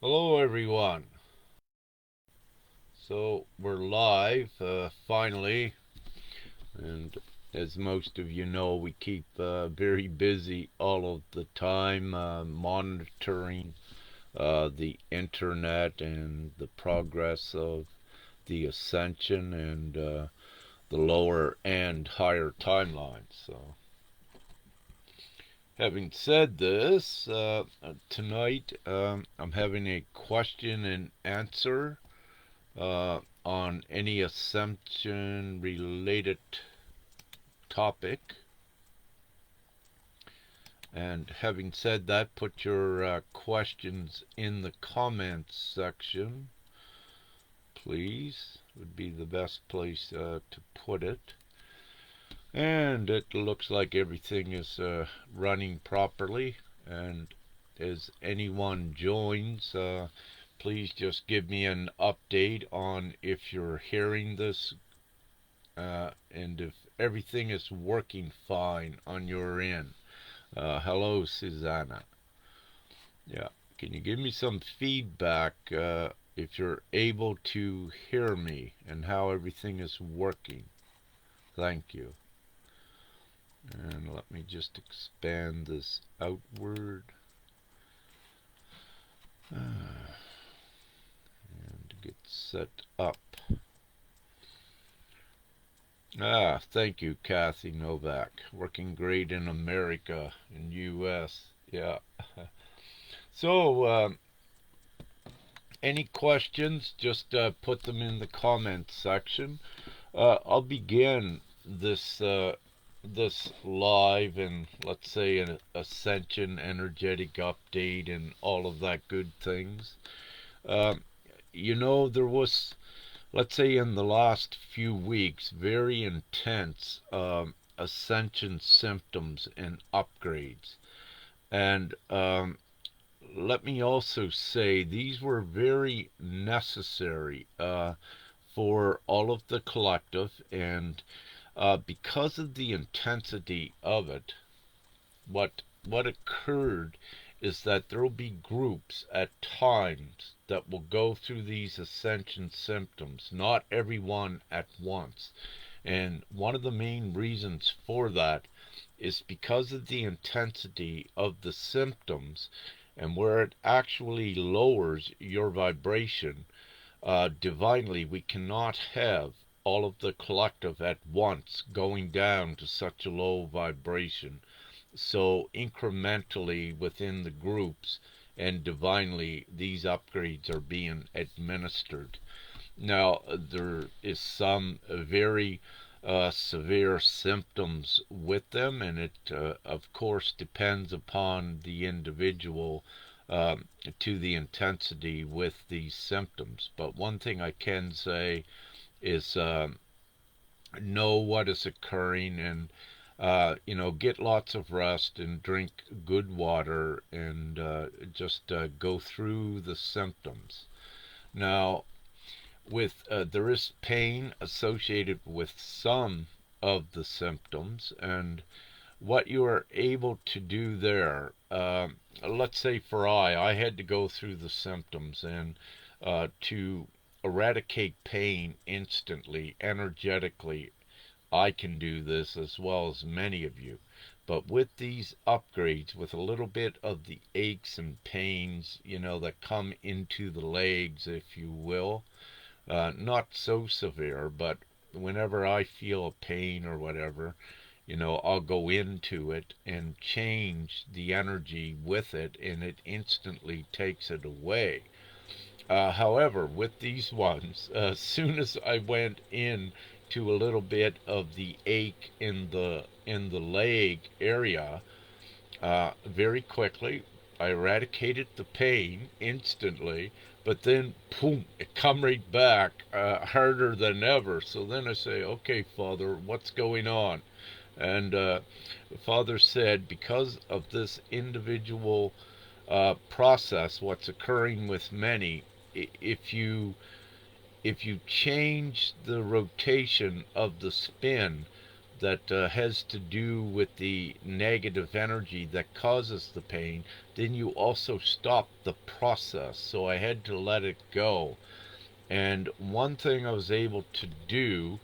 Hello, everyone. So we're live finally, and as most of you know, we keep very busy all of the time monitoring the internet and the progress of the Ascension and the lower and higher timelines. So, having said this, tonight I'm having a question and answer on any Ascension related topic. And having said that, put your questions in the comments section, please. Would be the best place to put it. And it looks like everything is running properly. And as anyone joins, please just give me an update on if you're hearing this and if everything is working fine on your end. Hello, Susanna. Yeah, can you give me some feedback if you're able to hear me and how everything is working? Thank you. And let me just expand this outward and get set up. Thank you, Kathy Novak. Working great in America, in U.S. Yeah. So, any questions? Just put them in the comments section. I'll begin this live and let's say an Ascension energetic update and all of that good things. Uh, there was, let's say, in the last few weeks, very intense Ascension symptoms and upgrades. And let me also say these were very necessary for all of the collective, and because of the intensity of it, what occurred is that there will be groups at times that will go through these ascension symptoms, not everyone at once. And one of the main reasons for that is because of the intensity of the symptoms and where it actually lowers your vibration. Divinely, we cannot have all of the collective at once going down to such a low vibration. So, incrementally within the groups and divinely, these upgrades are being administered. Now, there is some very severe symptoms with them, and it, of course, depends upon the individual to the intensity with these symptoms. But one thing I can say is know what is occurring and get lots of rest and drink good water and just go through the symptoms. Now, with there is pain associated with some of the symptoms, and what you are able to do there. Let's say for I had to go through the symptoms and to eradicate pain instantly, energetically. I can do this as well as many of you. But with these upgrades, with a little bit of the aches and pains, that come into the legs, if you will, not so severe, but whenever I feel a pain or whatever, I'll go into it and change the energy with it, and it instantly takes it away. However, with these ones, as soon as I went in to a little bit of the ache in the leg area, very quickly, I eradicated the pain instantly, but then, boom, it come right back harder than ever. So then I say, okay, Father, what's going on? And Father said, because of this individual process, what's occurring with many, if you change the rotation of the spin, that has to do with the negative energy that causes the pain, then you also stop the process. So I had to let it go. And one thing I was able to do,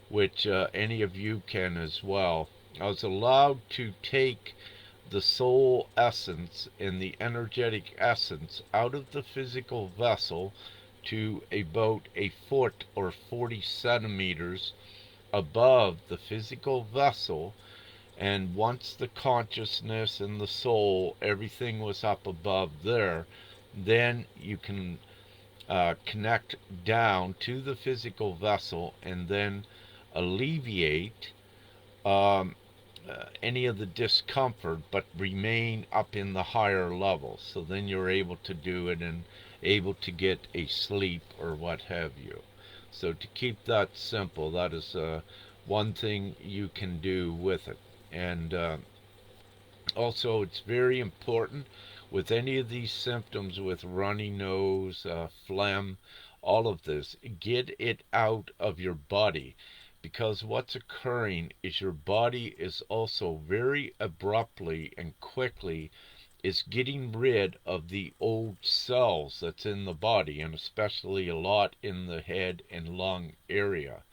which any of you can as well, I was allowed to take the soul essence and the energetic essence out of the physical vessel to about a foot or 40 centimeters above the physical vessel. And once the consciousness and the soul, everything was up above there, then you can connect down to the physical vessel and then alleviate um, any of the discomfort, but remain up in the higher levels. So then you're able to do it and able to get a sleep or what have you. So to keep that simple, that is one thing you can do with it. And also, it's very important with any of these symptoms, with runny nose, phlegm, all of this, get it out of your body, because what's occurring is your body is also very abruptly and quickly is getting rid of the old cells that's in the body, and especially a lot in the head and lung area.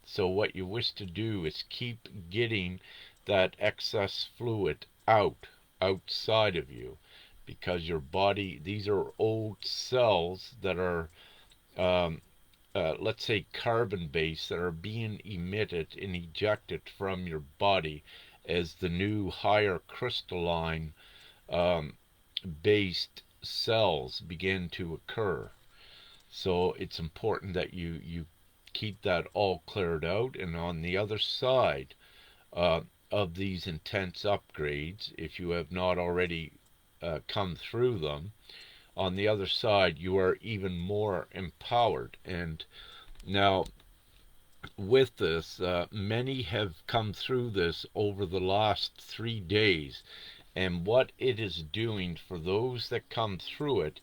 So what you wish to do is keep getting that excess fluid outside of you, because your body, these are old cells that are um, let's say carbon based, that are being emitted and ejected from your body as the new higher crystalline um, based cells begin to occur. So it's important that you keep that all cleared out. And on the other side uh, of these intense upgrades, if you have not already come through them, on the other side you are even more empowered. And now, with this, many have come through this over the last 3 days, and what it is doing for those that come through it,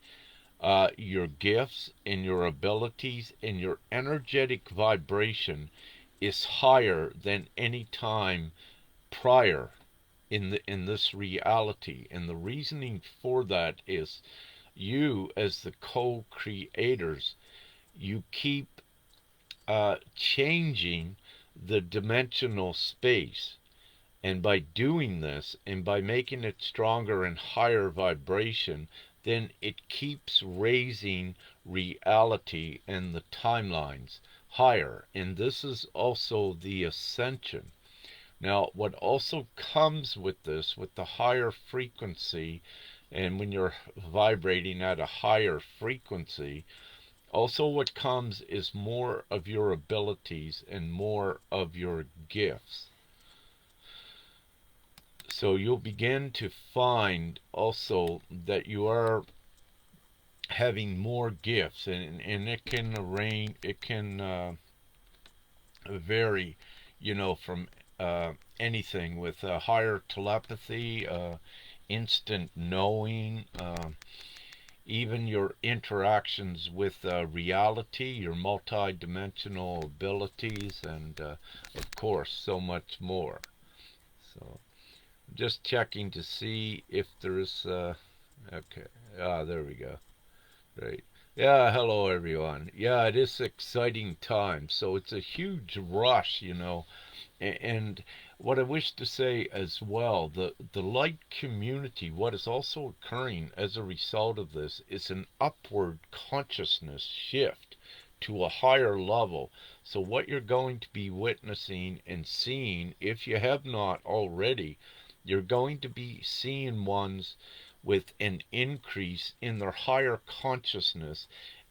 your gifts and your abilities and your energetic vibration is higher than any time prior in this reality. And the reasoning for that is, you as the co-creators, you keep changing the dimensional space. And by doing this, and by making it stronger and higher vibration, then it keeps raising reality and the timelines higher. And this is also the ascension. Now, what also comes with this, with the higher frequency, and when you're vibrating at a higher frequency, also what comes is more of your abilities and more of your gifts. So you'll begin to find also that you are having more gifts, and it can vary, from anything, with higher telepathy, instant knowing, even your interactions with reality, your multi-dimensional abilities, and of course so much more. So just checking to see if there's okay, there we go. Great. Yeah, hello everyone. Yeah, it is exciting time. So it's a huge rush, and what I wish to say as well, the light community, what is also occurring as a result of this is an upward consciousness shift to a higher level. So what you're going to be witnessing and seeing, if you have not already, you're going to be seeing ones with an increase in their higher consciousness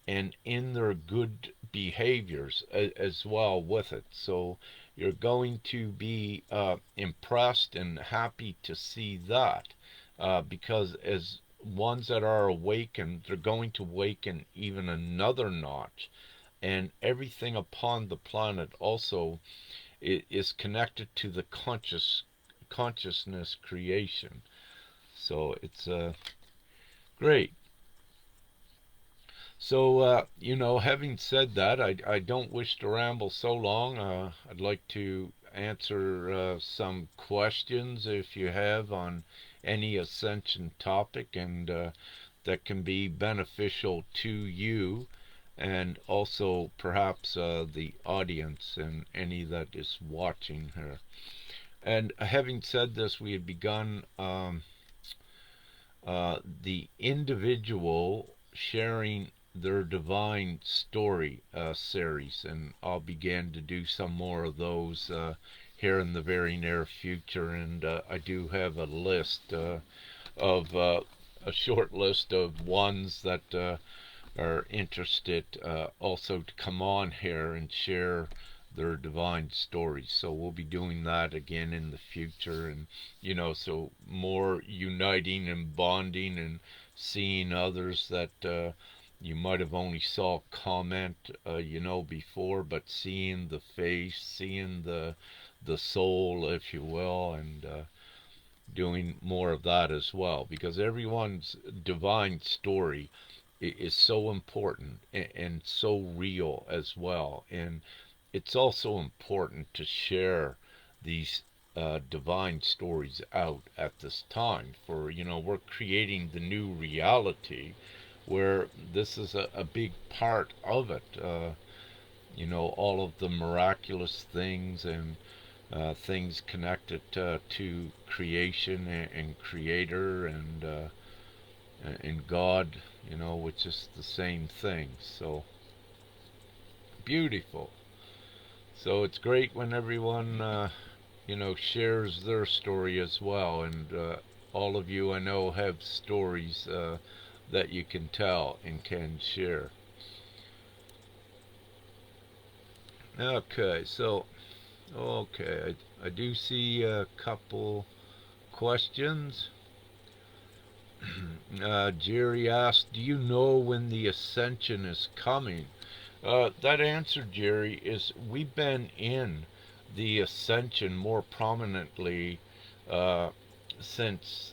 and in their good behaviors as well with it. So you're going to be impressed and happy to see that, because as ones that are awakened, they're going to awaken even another notch. And everything upon the planet also is connected to the consciousness creation. So it's great. So, having said that, I don't wish to ramble so long. I'd like to answer some questions if you have on any Ascension topic, and that can be beneficial to you and also perhaps the audience and any that is watching here. And having said this, we had begun the individual sharing their divine story series, and I'll begin to do some more of those here in the very near future. And I do have a list of a short list of ones that are interested also to come on here and share their divine stories. So we'll be doing that again in the future, and so more uniting and bonding and seeing others that you might have only saw comment before, but seeing the face, seeing the soul, if you will, and doing more of that as well, because everyone's divine story is so important and so real as well. And it's also important to share these divine stories out at this time, for we're creating the new reality where this is a big part of it. All of the miraculous things and things connected to creation and creator and God, which is the same thing. So beautiful. So it's great when everyone, shares their story as well. And all of you, I know, have stories that you can tell and can share. Okay, so, okay, I do see a couple questions. Jerry asked, do you know when the Ascension is coming? That answer, Jerry, is we've been in the Ascension more prominently uh, since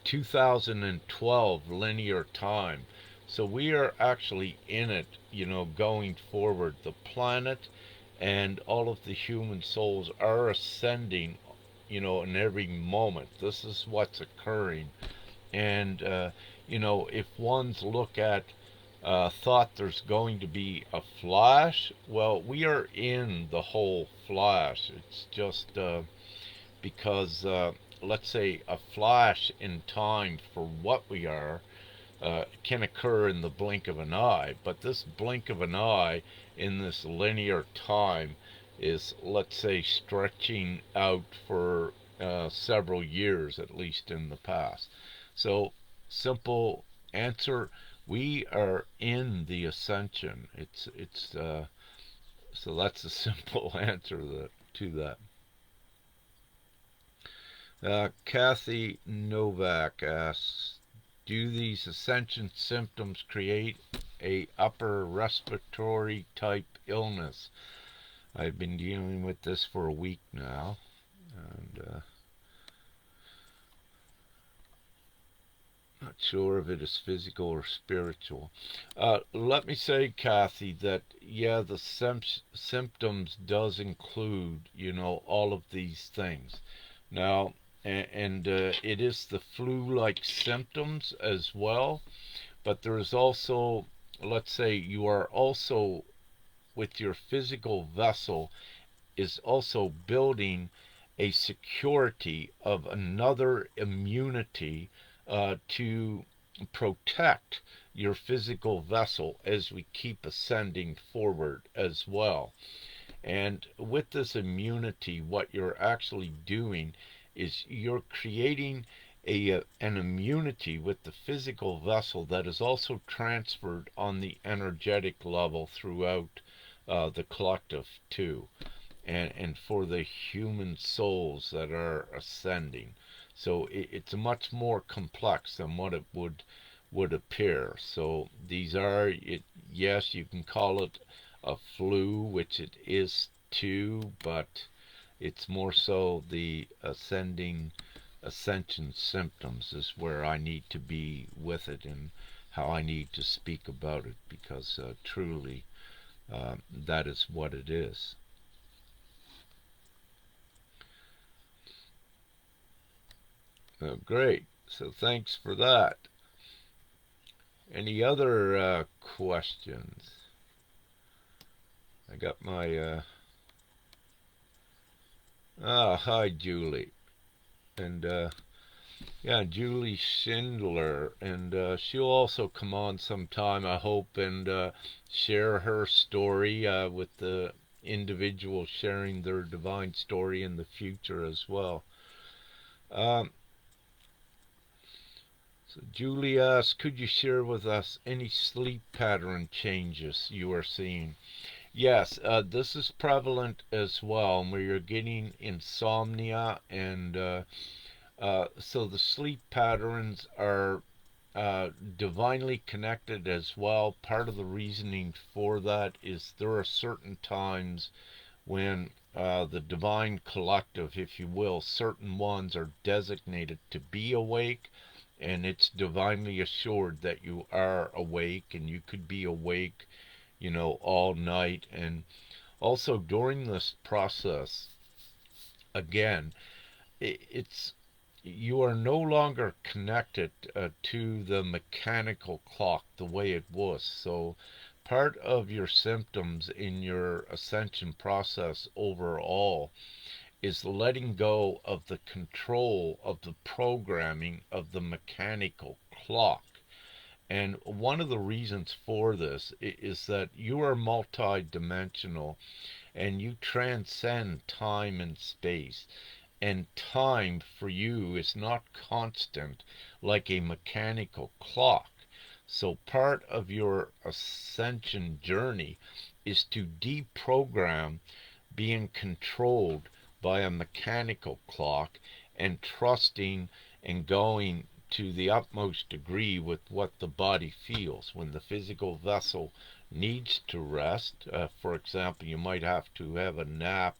2012 linear time. So we are actually in it, going forward. The planet and all of the human souls are ascending, in every moment. This is what's occurring. And, if one's look at thought there's going to be a flash, well, we are in the whole flash. It's just because, let's say, a flash in time for what we are can occur in the blink of an eye. But this blink of an eye in this linear time is, let's say, stretching out for several years, at least in the past. So, simple answer: we are in the ascension. It's so that's a simple answer to that. Kathy Novak asks, do these ascension symptoms create a upper respiratory type illness? I've been dealing with this for a week now, and not sure if it is physical or spiritual. Let me say, Kathy, that yeah, the symptoms does include, all of these things. Now, and it is the flu-like symptoms as well, but there is also, let's say, you are also with your physical vessel is also building a security of another immunity to protect your physical vessel as we keep ascending forward as well. And with this immunity, what you're actually doing is you're creating an immunity with the physical vessel that is also transferred on the energetic level throughout the collective too, and for the human souls that are ascending. So it's much more complex than what it would appear. So these are it. Yes, you can call it a flu, which it is too, but it's more so the ascension symptoms is where I need to be with it and how I need to speak about it, because truly that is what it is. Great. So thanks for that. Any other questions? I got my. Hi, Julie. And yeah, Julie Schindler. And she'll also come on sometime, I hope, and share her story with the individual sharing their divine story in the future as well. Um, so Julie asks, could you share with us any sleep pattern changes you are seeing? Yes, this is prevalent as well, where you're getting insomnia, and so the sleep patterns are divinely connected as well. Part of the reasoning for that is there are certain times when the divine collective, if you will, certain ones are designated to be awake, and it's divinely assured that you are awake, and you could be awake, all night. And also during this process, again, it's you are no longer connected to the mechanical clock the way it was. So part of your symptoms in your ascension process overall is letting go of the control of the programming of the mechanical clock. And one of the reasons for this is that you are multidimensional, and you transcend time and space. And time for you is not constant like a mechanical clock. So part of your ascension journey is to deprogram being controlled by a mechanical clock, and trusting and going to the utmost degree with what the body feels. When the physical vessel needs to rest, for example, you might have to have a nap,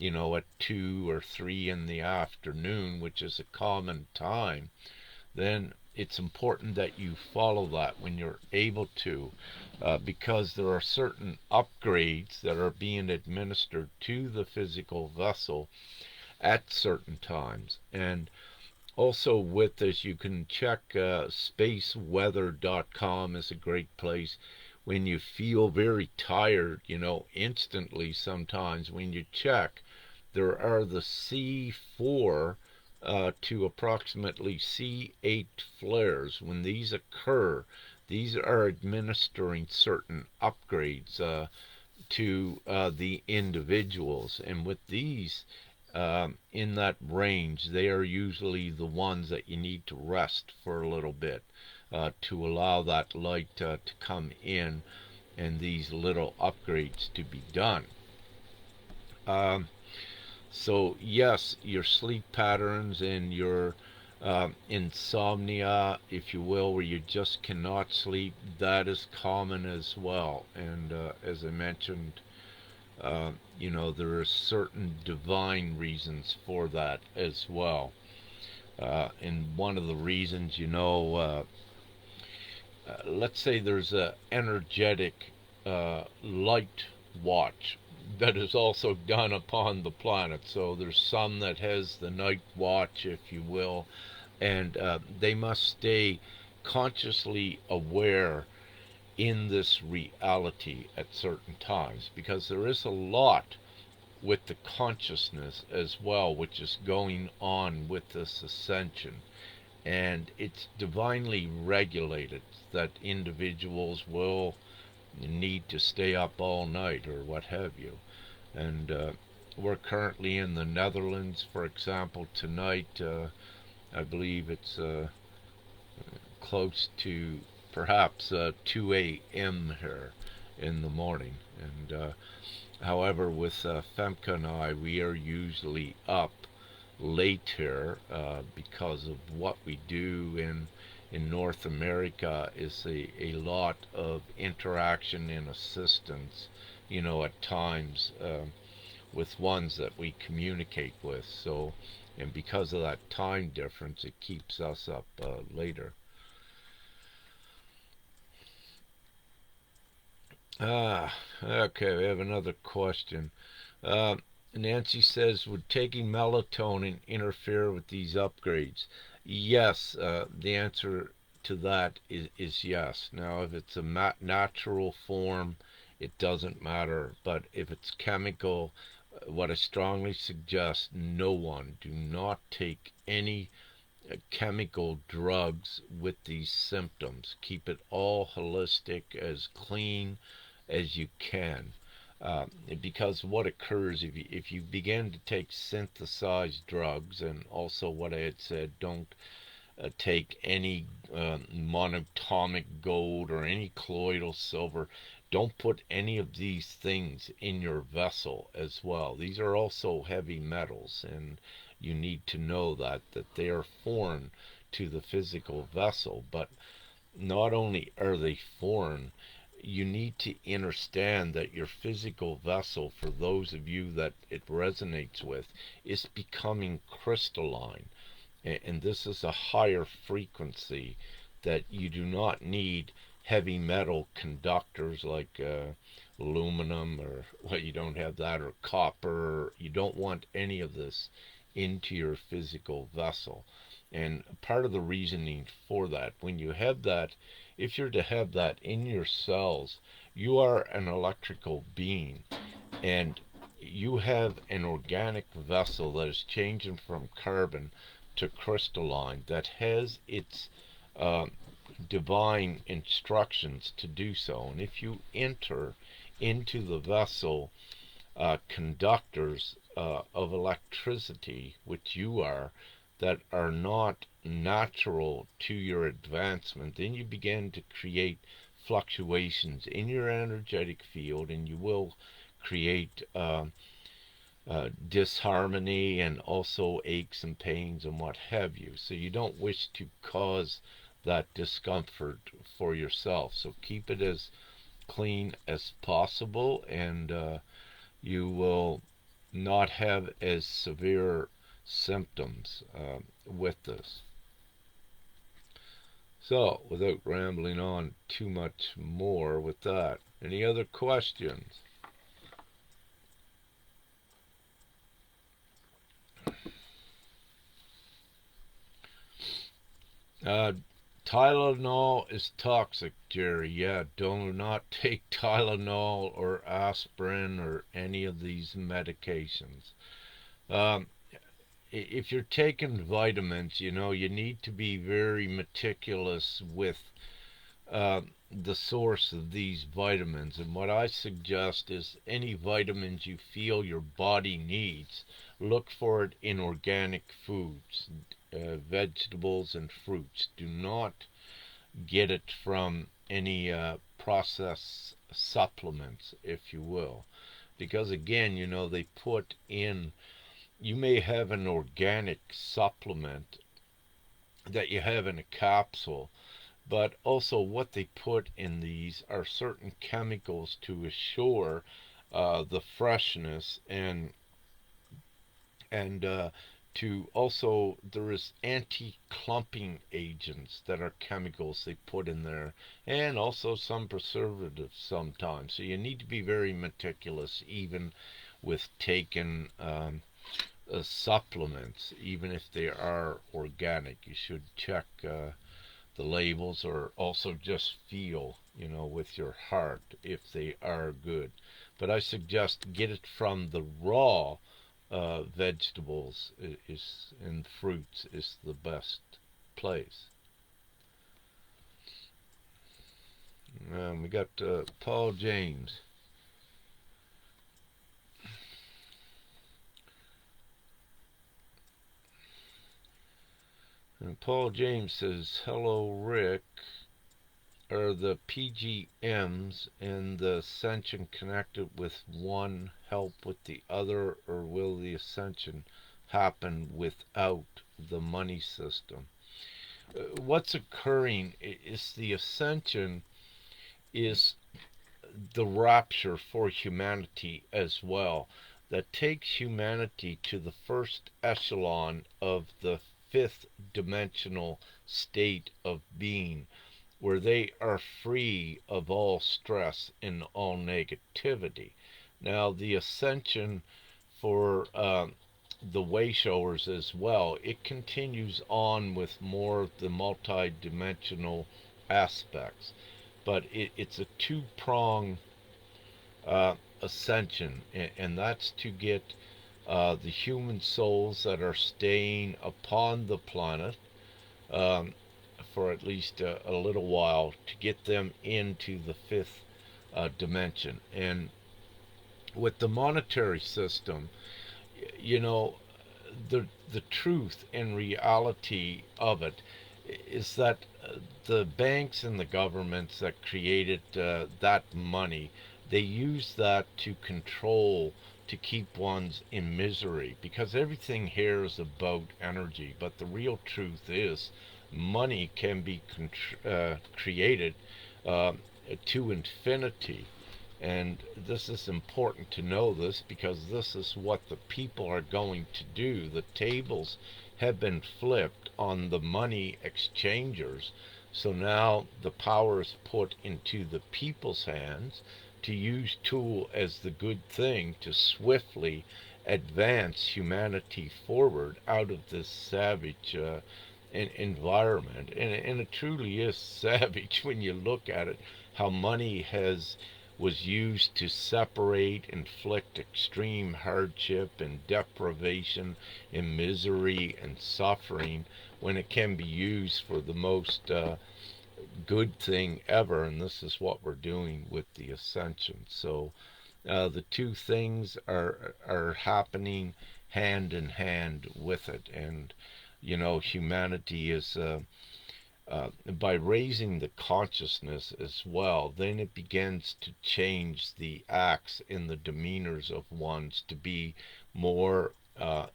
at 2 or 3 in the afternoon, which is a common time, then it's important that you follow that when you're able to, because there are certain upgrades that are being administered to the physical vessel at certain times. And also with this, you can check spaceweather.com is a great place. When you feel very tired, instantly sometimes when you check, there are the C4 to approximately C8 flares. When these occur, these are administering certain upgrades to the individuals. And with these in that range, they are usually the ones that you need to rest for a little bit to allow that light to come in and these little upgrades to be done. Um, so, yes, your sleep patterns and your insomnia, if you will, where you just cannot sleep, that is common as well. And as I mentioned, there are certain divine reasons for that as well. And one of the reasons, let's say there's a energetic light watch that is also done upon the planet. So there's some that has the night watch, if you will, and they must stay consciously aware in this reality at certain times, because there is a lot with the consciousness as well, which is going on with this ascension. And it's divinely regulated that individuals will need to stay up all night or what have you. And we're currently in the Netherlands, for example, tonight. I believe it's close to perhaps 2 a.m. here in the morning. And however, with Femke and I, we are usually up late here because of what we do in North America is a lot of interaction and assistance, at times with ones that we communicate with. So, and because of that time difference, it keeps us up later. Ah, okay, we have another question. Uh, Nancy says, would taking melatonin interfere with these upgrades? Yes, the answer to that is yes. Now, if it's a natural form, it doesn't matter. But if it's chemical, what I strongly suggest, no one, do not take any chemical drugs with these symptoms. Keep it all holistic, as clean as you can. Because what occurs if you begin to take synthesized drugs, and also what I had said, don't take any monatomic gold or any colloidal silver. Don't put any of these things in your vessel as well. These are also heavy metals, and you need to know that they are foreign to the physical vessel. But not only are they foreign, you need to understand that your physical vessel, for those of you that it resonates with, is becoming crystalline. And this is a higher frequency that you do not need heavy metal conductors like aluminum, or well, you don't have that, or copper. You don't want any of this into your physical vessel. And part of the reasoning for that, when you have that, if you're to have that in your cells, you are an electrical being, and you have an organic vessel that is changing from carbon to crystalline, that has its uh, divine instructions to do so. And if you enter into the vessel conductors of electricity, which you are, that are not natural to your advancement, then you begin to create fluctuations in your energetic field, and you will create disharmony and also aches and pains and what have you. So you don't wish to cause that discomfort for yourself. So keep it as clean as possible, and you will not have as severe symptoms with this. So, without rambling on too much more with that, any other questions? Uh, Tylenol is toxic, Jerry. Yeah, do not take Tylenol or aspirin or any of these medications. Um, if you're taking vitamins, you need to be very meticulous with the source of these vitamins. And what I suggest is any vitamins you feel your body needs, look for it in organic foods, vegetables, and fruits. Do not get it from any processed supplements, if you will. Because again, they put in, you may have an organic supplement that you have in a capsule, but also what they put in these are certain chemicals to assure the freshness, and to also, there is anti-clumping agents that are chemicals they put in there, and also some preservatives sometimes. So you need to be very meticulous even with taking supplements, even if they are organic. You should check the labels, or also just feel, with your heart if they are good. But I suggest get it from the raw vegetables is and fruits is the best place. We got Paul James. And Paul James says, "Hello, Rick. Are the PGMs and the Ascension connected with one help with the other, or will the Ascension happen without the money system?" What's occurring is the Ascension is the rapture for humanity as well, that takes humanity to the first echelon of the fifth dimensional state of being, where they are free of all stress and all negativity. Now, the ascension for the way showers as well, it continues on with more of the multi-dimensional aspects. But it's a two-prong uh, ascension, and that's to get the human souls that are staying upon the planet um, for at least a little while to get them into the fifth dimension. And with the monetary system, you know, the truth and reality of it is that the banks and the governments that created that money, they use that to control, to keep ones in misery, because everything here is about energy. But the real truth is money can be created uh, to infinity. And this is important to know this, because this is what the people are going to do. The tables have been flipped on the money exchangers. So now the power is put into the people's hands to use tool as the good thing to swiftly advance humanity forward out of this savage environment. And it truly is savage when you look at it, how money was used to separate, inflict extreme hardship and deprivation and misery and suffering, when it can be used for the most good thing ever. And this is what we're doing with the Ascension. So the two things are happening hand in hand with it. And humanity is by raising the consciousness as well, then it begins to change the acts in the demeanors of ones to be more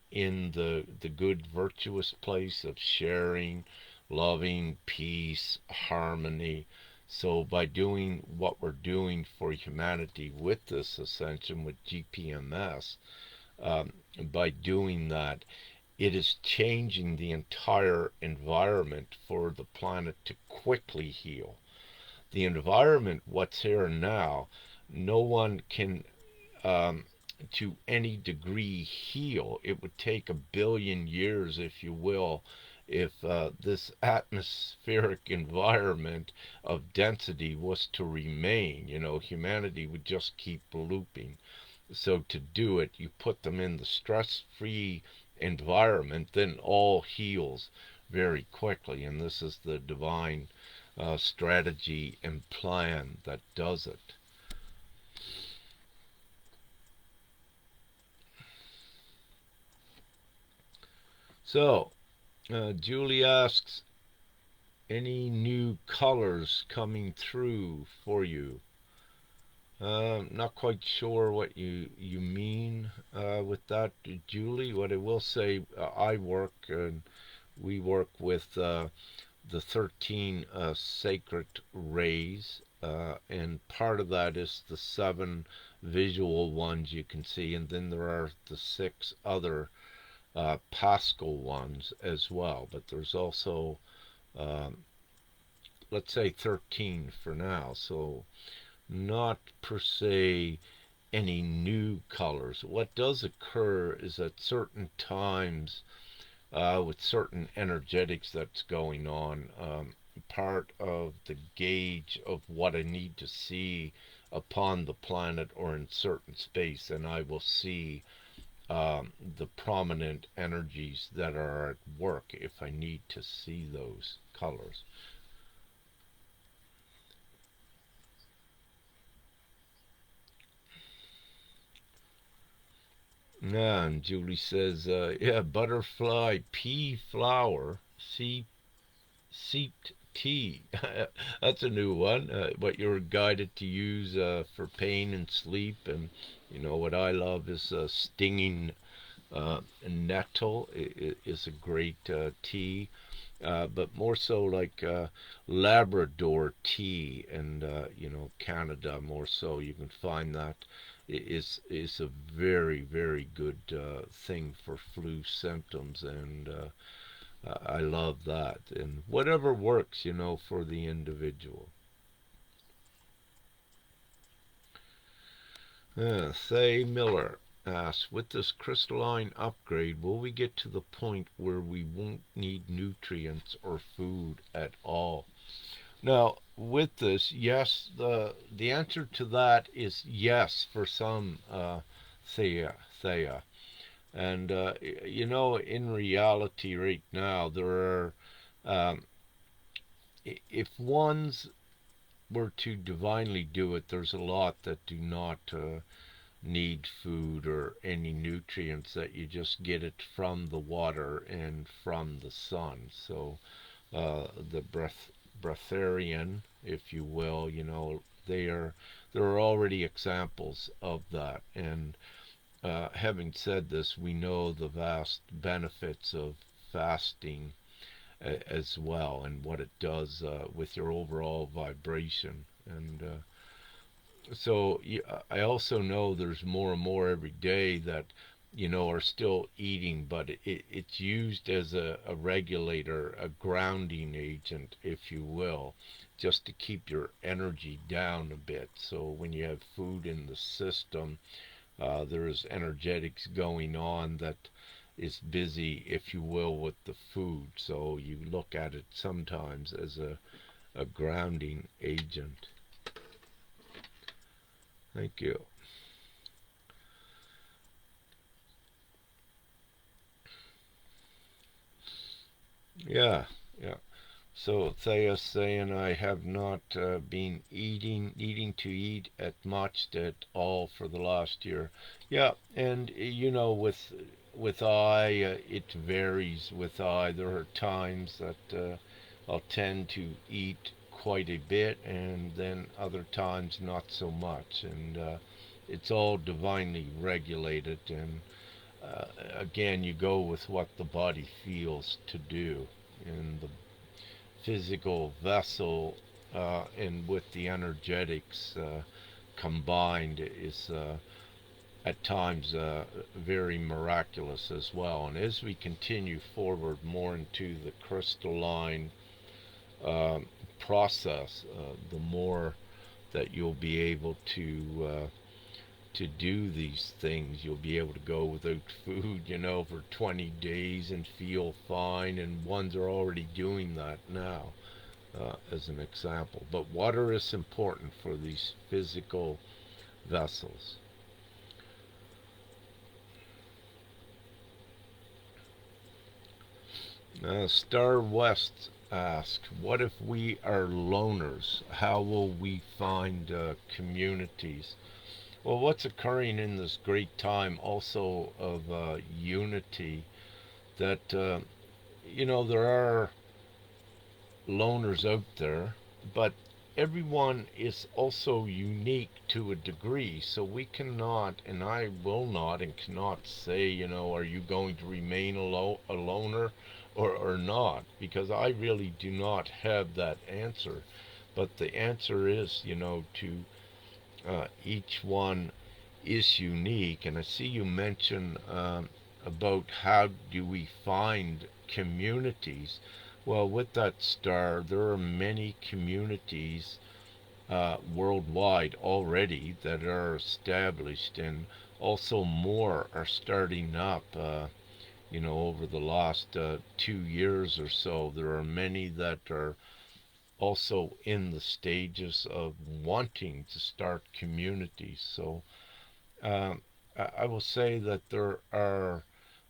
in the good, virtuous place of sharing, loving, peace, harmony. So, by doing what we're doing for humanity with this ascension, with GPMS, by doing that, it is changing the entire environment for the planet to quickly heal. The environment, what's here now, no one can, um, to any degree, heal. It would take 1 billion years, if you will, if this atmospheric environment of density was to remain. Humanity would just keep looping. So to do it, you put them in the stress-free environment, then all heals very quickly. And this is the divine strategy and plan that does it. So, Julie asks, any new colors coming through for you? Not quite sure what you mean with that, Julie. What I will say, I work and we work with the 13 sacred rays, and part of that is the 7 visual ones you can see, and then there are the 6 other Pascal ones as well. But there's also, um, let's say, 13 for now. So not per se any new colors. What does occur is at certain times, with certain energetics that's going on, part of the gauge of what I need to see upon the planet or in certain space, and I will see the prominent energies that are at work if I need to see those colors. Yeah, and Julie says, yeah, butterfly pea flower, seeped tea. That's a new one. What you're guided to use for pain and sleep. And what I love is stinging nettle is a great tea. But more so like Labrador tea, and Canada more so. You can find that is a very good thing for flu symptoms, and I love that. And whatever works, for the individual. Say Miller. asks, with this crystalline upgrade, will we get to the point where we won't need nutrients or food at all? Now, with this, yes, the answer to that is yes for some Thea, Thea. And in reality, right now, there are, um, if one's were to divinely do it, there's a lot that do not need food or any nutrients, that you just get it from the water and from the sun. So the breatharian, if you will, they are there are already examples of that. And having said this, we know the vast benefits of fasting as well, and what it does with your overall vibration. And so I also know there's more and more every day that are still eating, but it's used as a regulator, a grounding agent, if you will, just to keep your energy down a bit. So when you have food in the system, there's energetics going on that is busy, if you will, with the food. So you look at it sometimes as a grounding agent. Thank you. Yeah, yeah. So Thea saying I have not been needing to eat at much at all for the last year. Yeah, and with it varies. With there are times that I'll tend to eat quite a bit, and then other times not so much. And it's all divinely regulated. And again, you go with what the body feels to do. And the physical vessel and with the energetics combined is at times very miraculous as well. And as we continue forward more into the crystalline uh, process, the more that you'll be able to do these things. You'll be able to go without food, for 20 days and feel fine, and ones are already doing that now, as an example. But water is important for these physical vessels. Star West asks, what if we are loners? How will we find communities? Well, what's occurring in this great time also of unity, that there are loners out there, but everyone is also unique to a degree. So we cannot, and I will not, and cannot say, are you going to remain a loner or not? Because I really do not have that answer. But the answer is, to each one is unique. And I see you mention about how do we find communities. Well, with that star, there are many communities worldwide already that are established, and also more are starting up. Over the last 2 years or so, there are many that are also in the stages of wanting to start communities. So I will say that there are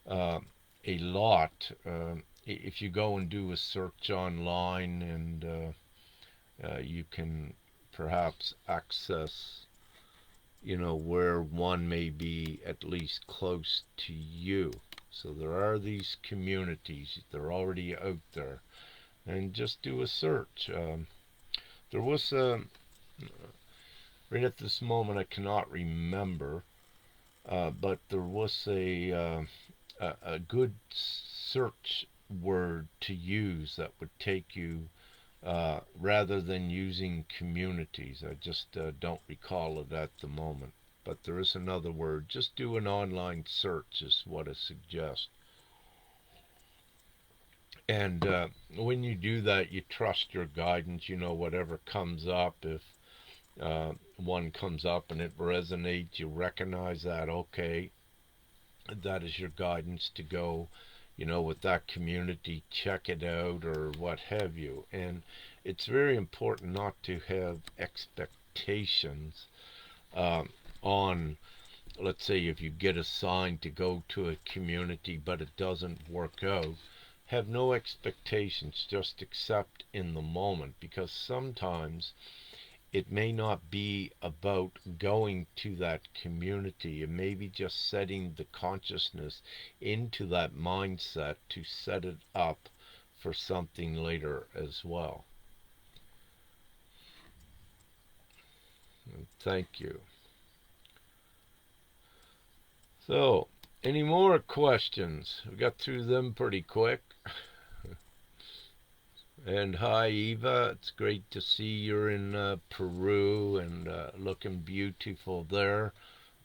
uh, a lot. If you go and do a search online, and you can perhaps access, where one may be at least close to you. So there are these communities. They're already out there. And just do a search. There was right at this moment, I cannot remember, but there was a good search word to use that would take you, rather than using communities. I just don't recall it at the moment. But there is another word. Just do an online search, is what I suggest. And when you do that, you trust your guidance. Whatever comes up, if one comes up and it resonates, you recognize that, okay, that is your guidance to go, with that community, check it out or what have you. And it's very important not to have expectations um, on, let's say, if you get assigned to go to a community but it doesn't work out, have no expectations, just accept in the moment, because sometimes it may not be about going to that community. It may be just setting the consciousness into that mindset to set it up for something later as well. Thank you. So, any more questions? We got through them pretty quick. And hi, Eva. It's great to see you're in Peru and looking beautiful there.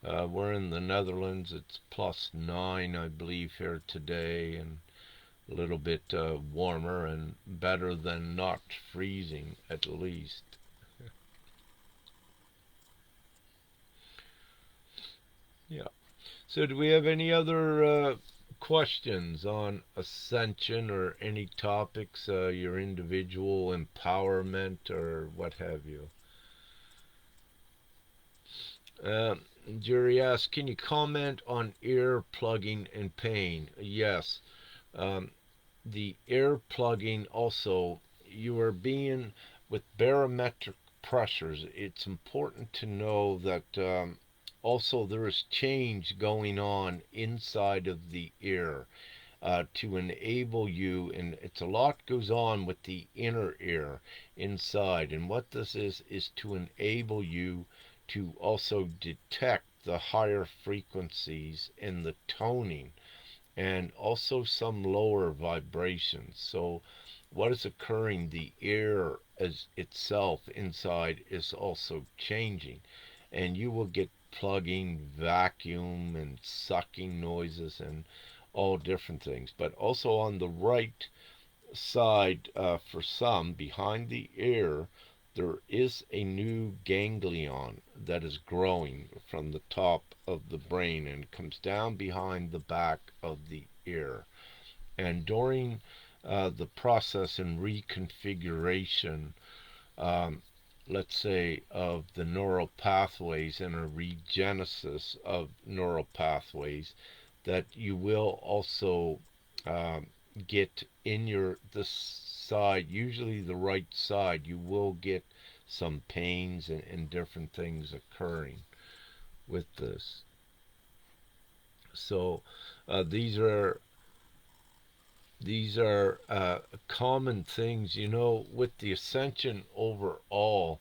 We're in the Netherlands. It's +9, I believe, here today, and a little bit warmer and better than not freezing, at least. Yeah. So, do we have any other questions on Ascension or any topics, your individual empowerment or what have you? Jury asks, can you comment on ear plugging and pain? Yes. Um, the ear plugging also, you are being with barometric pressures. It's important to know that also there is change going on inside of the ear to enable you, and it's a lot goes on with the inner ear inside. And what this is to enable you to also detect the higher frequencies in the toning and also some lower vibrations. So, what is occurring? The air as itself inside is also changing, and you will get plugging, vacuum, and sucking noises, and all different things. But also on the right side, for some, behind the ear, there is a new ganglion that is growing from the top of the brain and comes down behind the back of the ear. And during the process and reconfiguration, um, let's say, of the neural pathways and a regenesis of neural pathways, that you will also um, get in your this side, usually the right side, you will get some pains and different things occurring with this. So these are common things, with the ascension overall.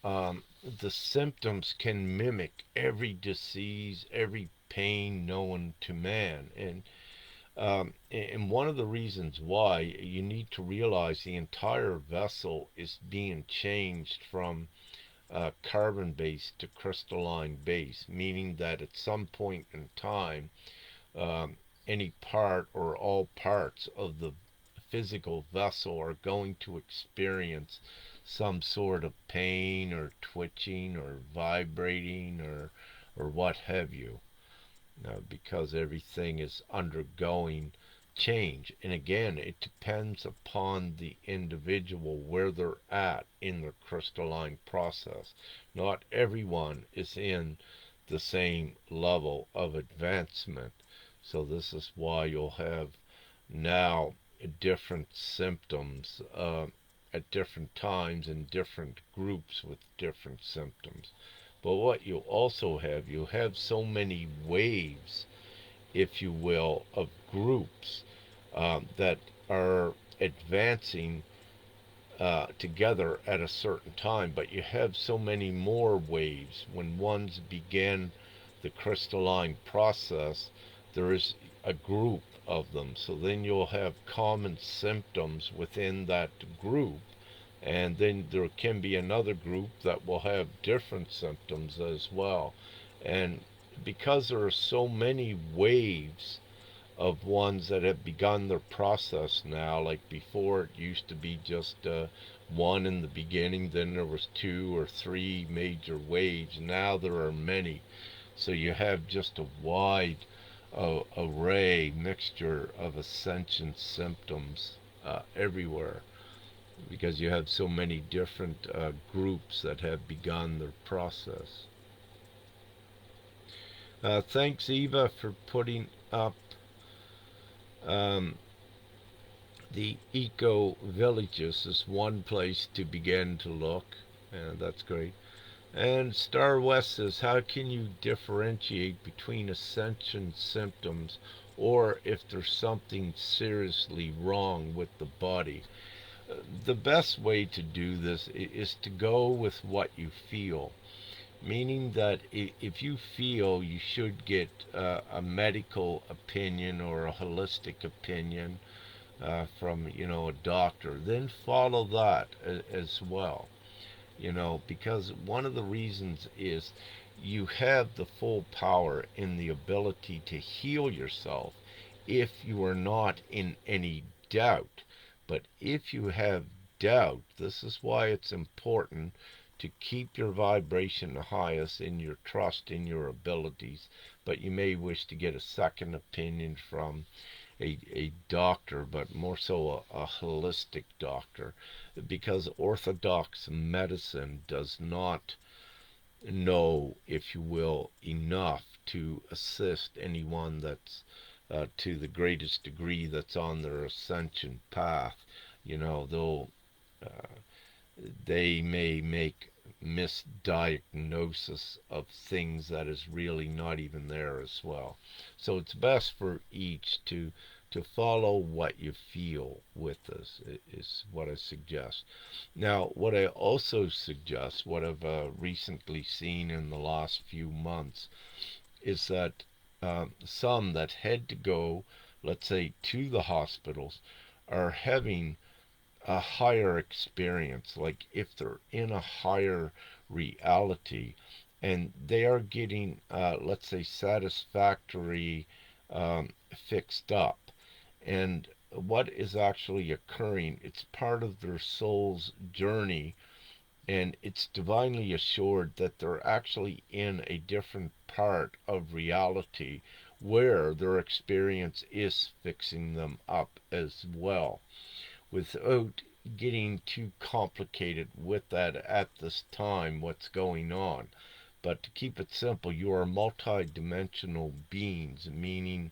The symptoms can mimic every disease, every pain known to man, and one of the reasons why you need to realize the entire vessel is being changed from carbon base to crystalline base, meaning that at some point in time, um, any part or all parts of the physical vessel are going to experience some sort of pain or twitching or vibrating or what have you, because everything is undergoing change. And again, it depends upon the individual where they're at in the crystalline process. Not everyone is in the same level of advancement. So this is why you'll have now different symptoms at different times in different groups with different symptoms. But what you'll have so many waves, if you will, of groups that are advancing together at a certain time. But you have so many more waves. When ones begin the crystalline process, there is a group of them. So then you'll have common symptoms within that group. And then there can be another group that will have different symptoms as well. And because there are so many waves of ones that have begun their process now, like before it used to be just one in the beginning, then there was two or three major waves. Now there are many. So you have just a wide array mixture of ascension symptoms everywhere, because you have so many different groups that have begun their process. Thanks, Eva, for putting up um, the eco villages as one place to begin to look. And that's great. And Star West says, how can you differentiate between ascension symptoms or if there's something seriously wrong with the body? The best way to do this is to go with what you feel, meaning that if you feel you should get a medical opinion or a holistic opinion from a doctor, then follow that as well. Because one of the reasons is you have the full power and the ability to heal yourself if you are not in any doubt. But if you have doubt, this is why it's important to keep your vibration the highest in your trust in your abilities. But you may wish to get a second opinion from a doctor, but more so a holistic doctor, because orthodox medicine does not know, if you will, enough to assist anyone that's to the greatest degree that's on their ascension path. Though they may make misdiagnosis of things that is really not even there as well. So it's best for each to follow what you feel with this is what I suggest. Now, what I also suggest, what I've recently seen in the last few months, is that some that had to go, let's say, to the hospitals, are having a higher experience, like if they're in a higher reality, and they are getting, let's say, satisfactory fixed up. And what is actually occurring, it's part of their soul's journey, and it's divinely assured that they're actually in a different part of reality where their experience is fixing them up as well, without getting too complicated with that at this time, what's going on. But to keep it simple, you are multi-dimensional beings, meaning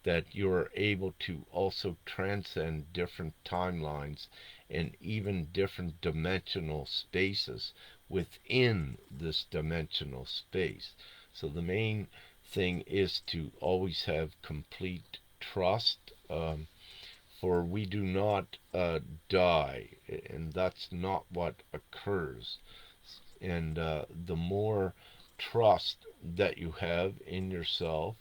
that you're able to also transcend different timelines and even different dimensional spaces within this dimensional space. So the main thing is to always have complete trust, for we do not die, and that's not what occurs. And the more trust that you have in yourself,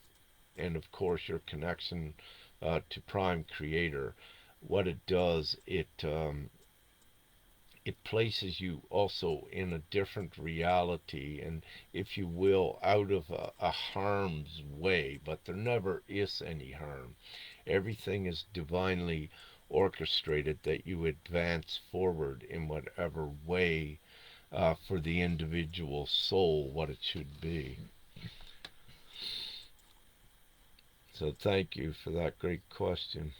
and of course your connection to Prime Creator, what it does, it places you also in a different reality, and if you will, out of a harm's way. But there never is any harm. Everything is divinely orchestrated that you advance forward in whatever way, for the individual soul, what it should be. So thank you for that great question.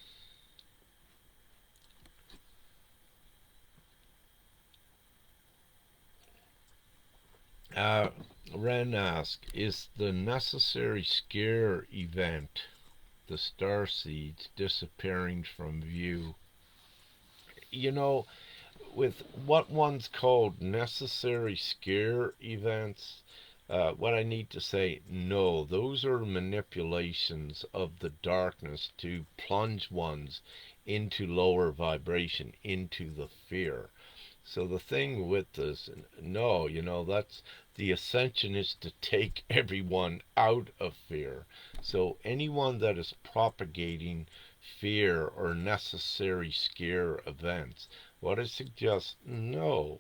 Uh, Ren asks, is the necessary scare event the star seeds disappearing from view? You know, with what one's called necessary scare events, what I need to say, no, those are manipulations of the darkness to plunge ones into lower vibration, into the fear. So the thing with this, no, that's the ascension is to take everyone out of fear. So anyone that is propagating fear or necessary scare events, what I suggest, no,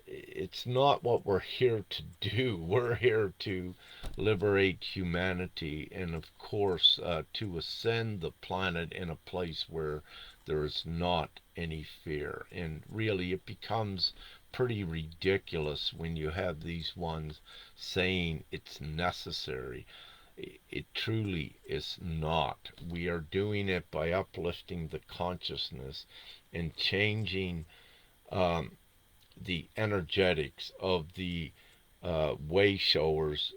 it's not what we're here to do. We're here to liberate humanity, and of course, to ascend the planet in a place where there is not any fear. And really, it becomes pretty ridiculous when you have these ones saying it's necessary. It truly is not. We are doing it by uplifting the consciousness and changing um, the energetics of the way showers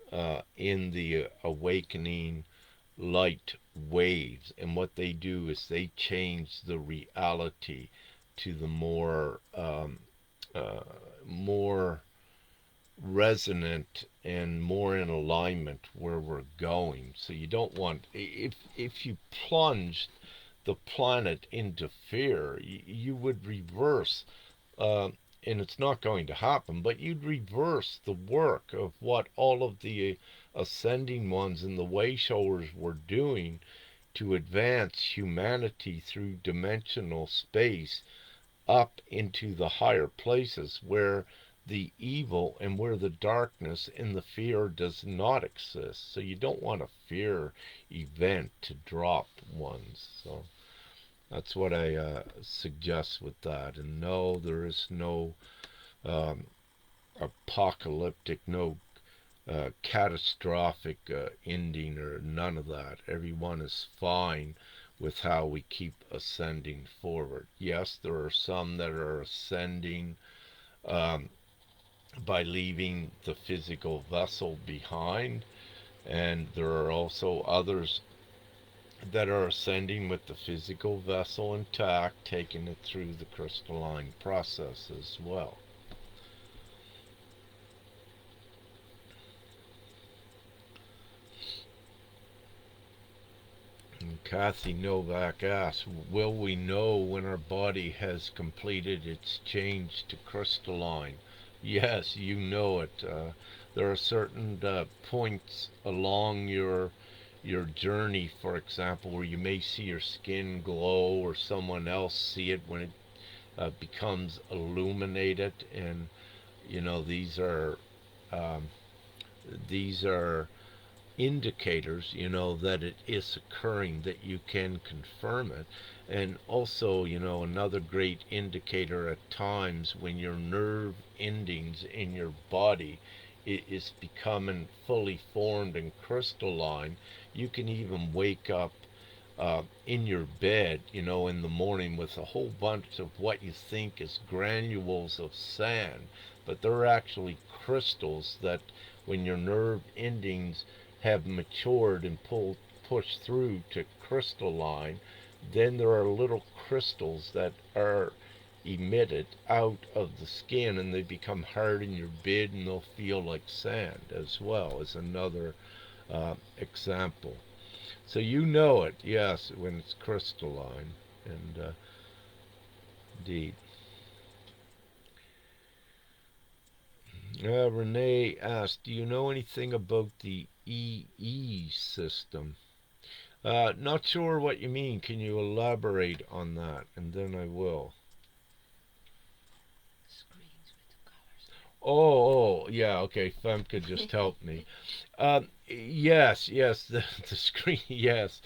in the awakening light waves. And what they do is they change the reality to the uh, more resonant and more in alignment where we're going. So you don't want, if you plunged the planet into fear, you would reverse, uh, and it's not going to happen, but you'd reverse the work of what all of the ascending ones and the way showers were doing to advance humanity through dimensional space up into the higher places where the evil and where the darkness and the fear does not exist. So you don't want a fear event to drop ones. So that's what I suggest with that. And no, there is no um, apocalyptic, no catastrophic ending or none of that. Everyone is fine with how we keep ascending forward. Yes, there are some that are ascending um, by leaving the physical vessel behind, and there are also others that are ascending with the physical vessel intact, taking it through the crystalline process as well. And Kathy Novak asks, will we know when our body has completed its change to crystalline? Yes, you know it. There are certain points along your journey, for example, where you may see your skin glow or someone else see it when it becomes illuminated. And you know um, these are indicators, that it is occurring, that you can confirm it. And also, another great indicator at times when your nerve endings in your body is becoming fully formed and crystalline, you can even wake up in your bed, in the morning with a whole bunch of what you think is granules of sand, but they're actually crystals that, when your nerve endings have matured and pushed through to crystalline, then there are little crystals that are emitted out of the skin, and they become hard in your bed, and they'll feel like sand as well, as another example. So you know it, yes, when it's crystalline, and indeed. Renee asked, do you know anything about the EE system? Not sure what you mean. Can you elaborate on that? And then I will. Oh, yeah, okay. Femke just helped me. Yes, the screen, yes.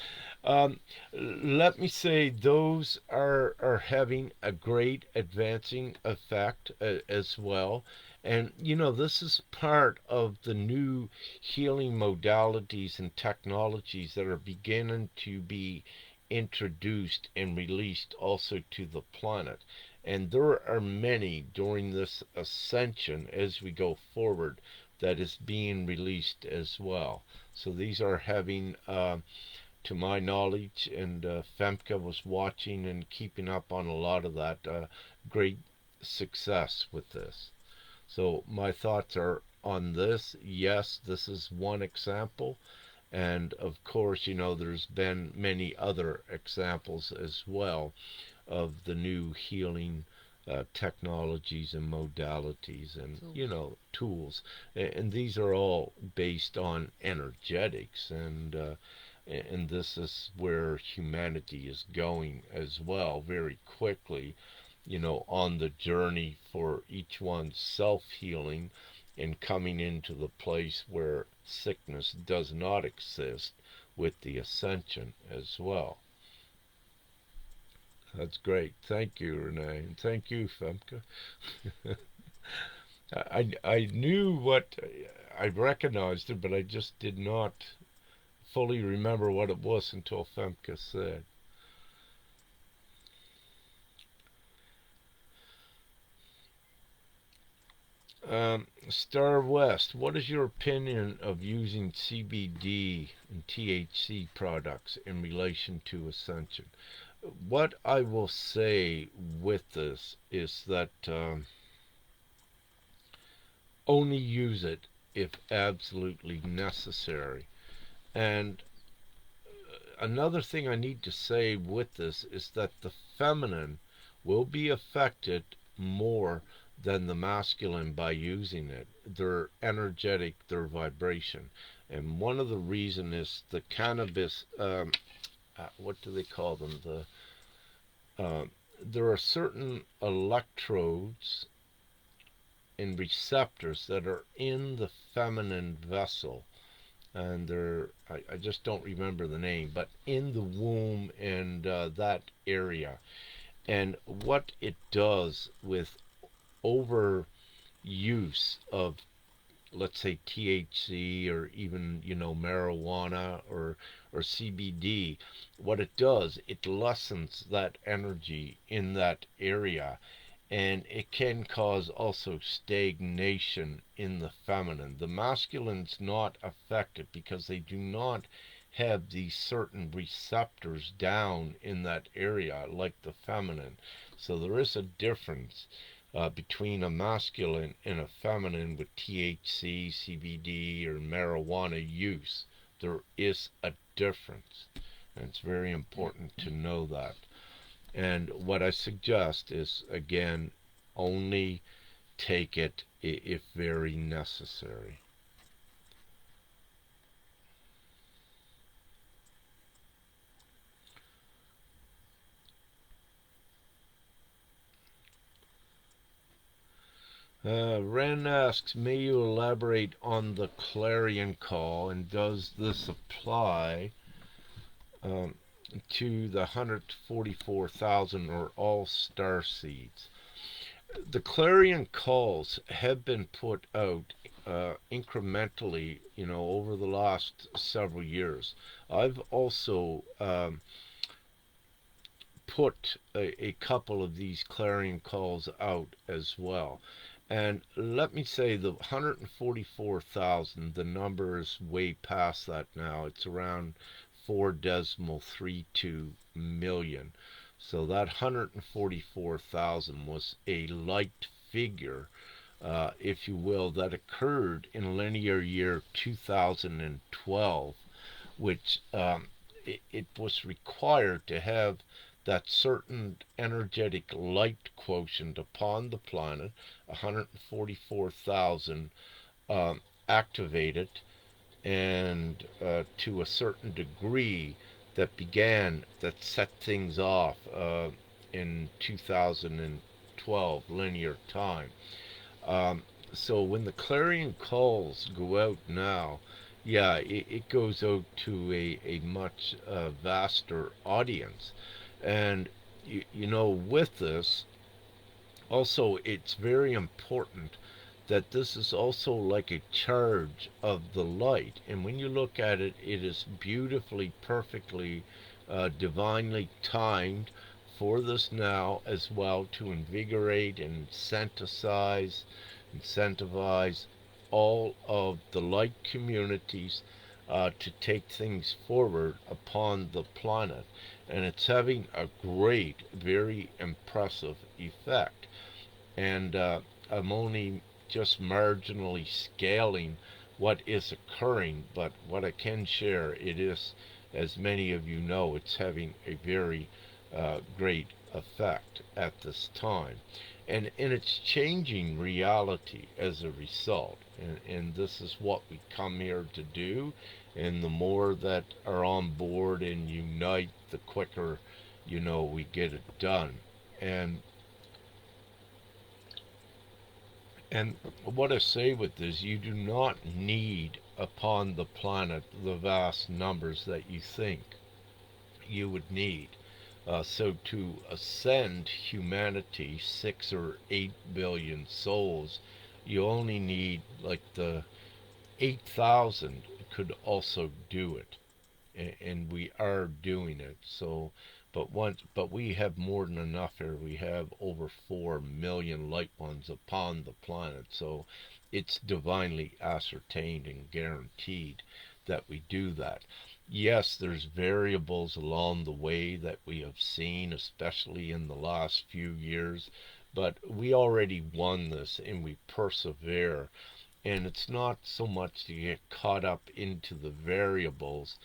Let me say those are having a great advancing effect as well. And, this is part of the new healing modalities and technologies that are beginning to be introduced and released also to the planet. And there are many during this ascension as we go forward that is being released as well. So these are having, to my knowledge, and Femke was watching and keeping up on a lot of that, great success with this. So my thoughts are on this. Yes, this is one example. And of course, there's been many other examples as well of the new healing technologies and modalities and tools, and these are all based on energetics, and this is where humanity is going as well very quickly, on the journey for each one's self-healing and coming into the place where sickness does not exist with the ascension as well. That's great. Thank you, Renee. And thank you, Femke. I knew what, I recognized it, but I just did not fully remember what it was until Femke said. Star West, what is your opinion of using CBD and THC products in relation to Ascension? What I will say with this is that only use it if absolutely necessary. And another thing I need to say with this is that the feminine will be affected more than the masculine by using it. Their energetic, their vibration. And one of the reasons is the cannabis, what do they call them? There are certain electrodes and receptors that are in the feminine vessel, and I just don't remember the name, but in the womb and that area. And what it does with overuse of, let's say, THC, or even, marijuana, or CBD, what it does, it lessens that energy in that area, and it can cause also stagnation in the feminine. The masculine's not affected because they do not have these certain receptors down in that area like the feminine. So there is a difference between a masculine and a feminine with THC, CBD, or marijuana use. There is a difference, and it's very important to know that. And what I suggest is, again, only take it if very necessary. Ren asks, may you elaborate on the clarion call, and does this apply um, to the 144,000 or all star seeds? The clarion calls have been put out incrementally, over the last several years. I've also put a couple of these clarion calls out as well. And let me say, the 144,000, the number is way past that now. It's around 4.32 million. So that 144,000 was a light figure, if you will, that occurred in linear year 2012, which it was required to have that certain energetic light quotient upon the planet, 144,000, activated, and to a certain degree that set things off in 2012 linear time. Um, so when the clarion calls go out now, yeah, it goes out to a much vaster audience. And, with this, also, it's very important that this is also like a charge of the light. And when you look at it, it is beautifully, perfectly, divinely timed for this now as well, to invigorate and incentivize all of the light communities to take things forward upon the planet. And it's having a great, very impressive effect. And I'm only just marginally scaling what is occurring, but what I can share, it is, as many of you know, it's having a very great effect at this time. And it's changing reality as a result. And this is what we come here to do. And the more that are on board and unite, the quicker, we get it done. And what I say with this, you do not need upon the planet the vast numbers that you think you would need. So to ascend humanity, 6 or 8 billion souls, you only need like the 8,000 could also do it. and we are doing it. So, but we have more than enough here. We have over 4 million light ones upon the planet. So, it's divinely ascertained and guaranteed that we do that. Yes, there's variables along the way that we have seen, especially in the last few years, but we already won this and we persevere. And it's not so much to get caught up into the variables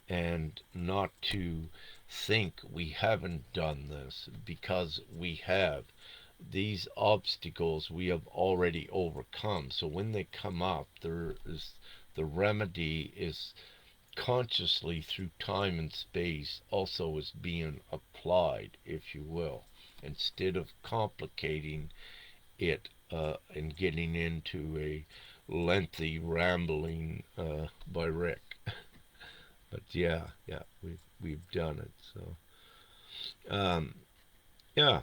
and not to think we haven't done this, because we have. These obstacles we have already overcome. So when they come up, there is the remedy is consciously through time and space also is being applied, if you will, instead of complicating it and getting into a lengthy rambling by Rick. But yeah, we've done it. So yeah.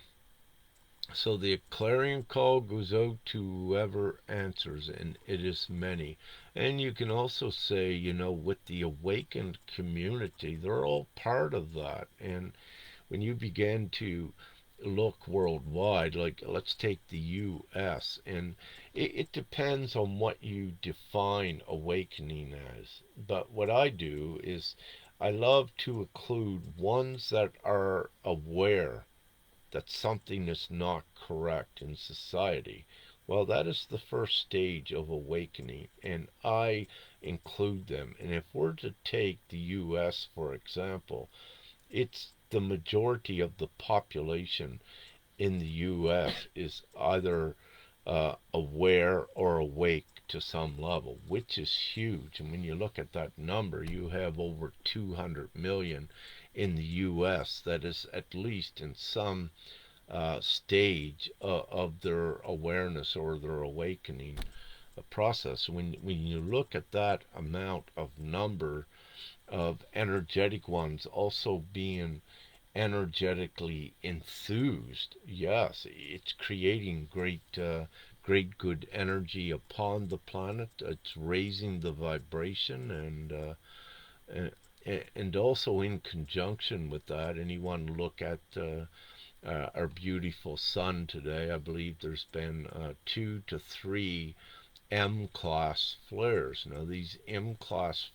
So the clarion call goes out to whoever answers, and it is many. And you can also say, with the awakened community, they're all part of that. And when you begin to look worldwide, like let's take the US, and it depends on what you define awakening as. But what I do is I love to include ones that are aware that something is not correct in society. Well, that is the first stage of awakening, and I include them. And if we're to take the US, for example, it's the majority of the population in the US is either aware or awake to some level, which is huge. And when you look at that number, you have over 200 million in the US that is at least in some stage of their awareness or their awakening process. When you look at that amount of number of energetic ones also being energetically enthused, yes, it's creating great good energy upon the planet. It's raising the vibration, and also in conjunction with that, anyone look at our beautiful sun today. I believe there's been 2 to 3 M-class flares. Now, these M-class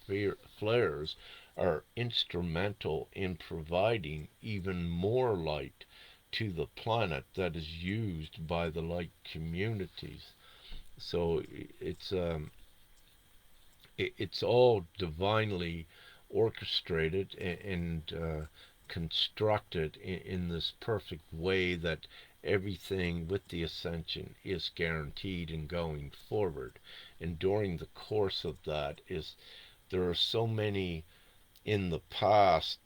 flares are instrumental in providing even more light to the planet that is used by the light communities. So it's all divinely orchestrated and constructed in this perfect way that everything with the ascension is guaranteed and going forward. And during the course of that is there are so many in the past